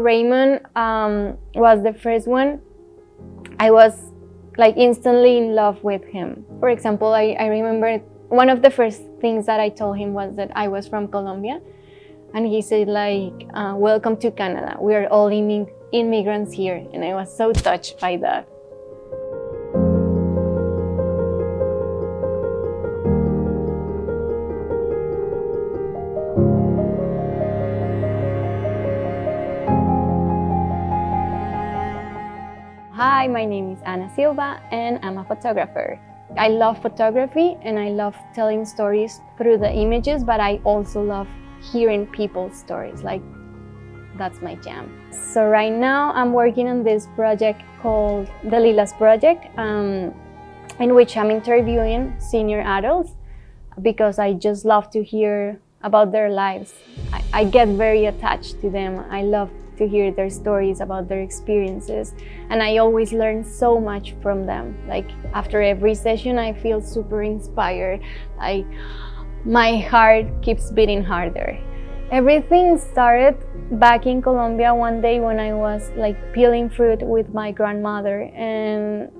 Raymond was the first one. I was like instantly in love with him. For example, I remember one of the first things that I told him was that I was from Colombia, and he said like, welcome to Canada. We are all immigrants here. And I was so touched by that. Hi, my name is Silva and I'm a photographer. I love photography and I love telling stories through the images, but I also love hearing people's stories. Like, that's my jam. So right now I'm working on this project called the Lila's Project, in which I'm interviewing senior adults because I just love to hear about their lives. I get very attached to them. I love to hear their stories about their experiences, and I always learn so much from them. Like after every session I feel super inspired. My heart keeps beating harder. Everything started back in Colombia one day when I was like peeling fruit with my grandmother, and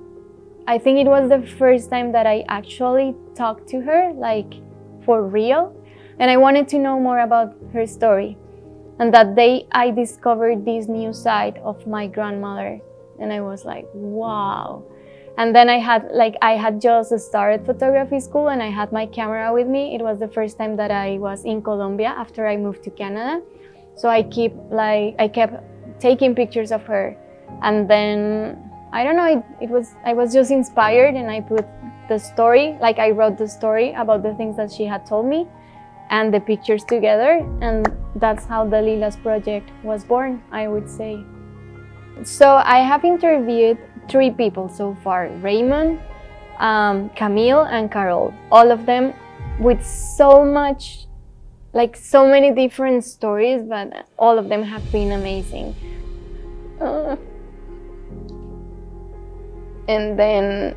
I think it was the first time that I actually talked to her, like for real, and I wanted to know more about her story. And that day I discovered this new side of my grandmother, and I was like, wow. And then I had just started photography school and I had my camera with me. It was the first time that I was in Colombia after I moved to Canada. So I kept taking pictures of her. And then, I don't know, I was just inspired, and I put the story, like I wrote the story about the things that she had told me and the pictures together, and that's how the Lila's Project was born, I would say. So I have interviewed 3 people so far: Raymond, Camille, and Carol. All of them with so many different stories, but all of them have been amazing. And then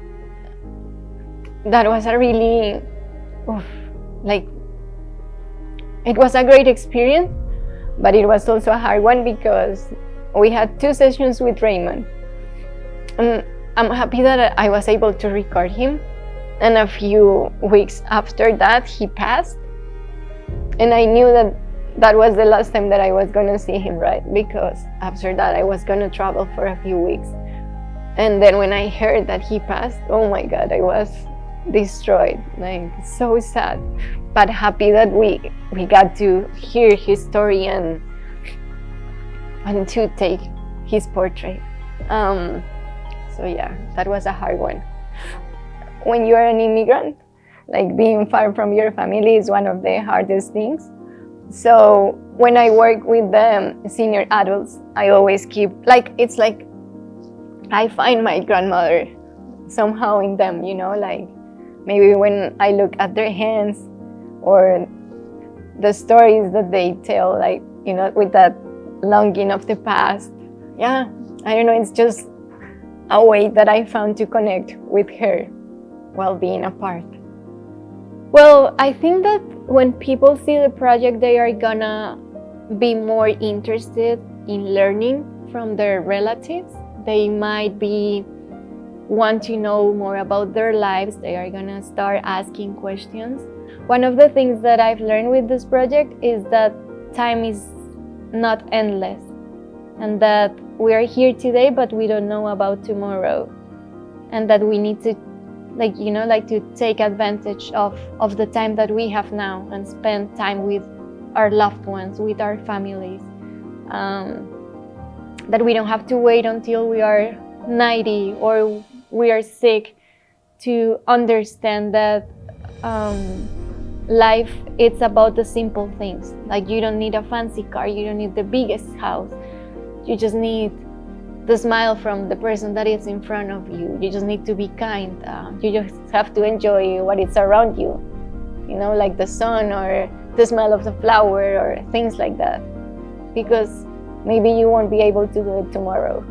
that was a really, it was a great experience, but it was also a hard one because we had 2 sessions with Raymond. And I'm happy that I was able to record him. And a few weeks after that, he passed. And I knew that that was the last time that I was going to see him, right? Because after that, I was going to travel for a few weeks. And then when I heard that he passed, oh my God, I was destroyed, like so sad, but happy that we got to hear his story and to take his portrait. So yeah, that was a hard one. When you are an immigrant, like being far from your family is one of the hardest things. So when I work with the senior adults, I always keep, it's like I find my grandmother somehow in them, like maybe when I look at their hands or the stories that they tell, with that longing of the past. Yeah, I don't know, it's just a way that I found to connect with her while being apart. Well, I think that when people see the project, they are gonna be more interested in learning from their relatives. They might want to know more about their lives. They are gonna start asking questions. One of the things that I've learned with this project is that time is not endless, and that we are here today, but we don't know about tomorrow, and that we need to to take advantage of the time that we have now and spend time with our loved ones, with our families. That we don't have to wait until we are 90 or we are sick to understand that life, it's about the simple things. Like, you don't need a fancy car, you don't need the biggest house. You just need the smile from the person that is in front of you. You just need to be kind. You just have to enjoy what is around you, like the sun or the smell of the flower or things like that. Because maybe you won't be able to do it tomorrow.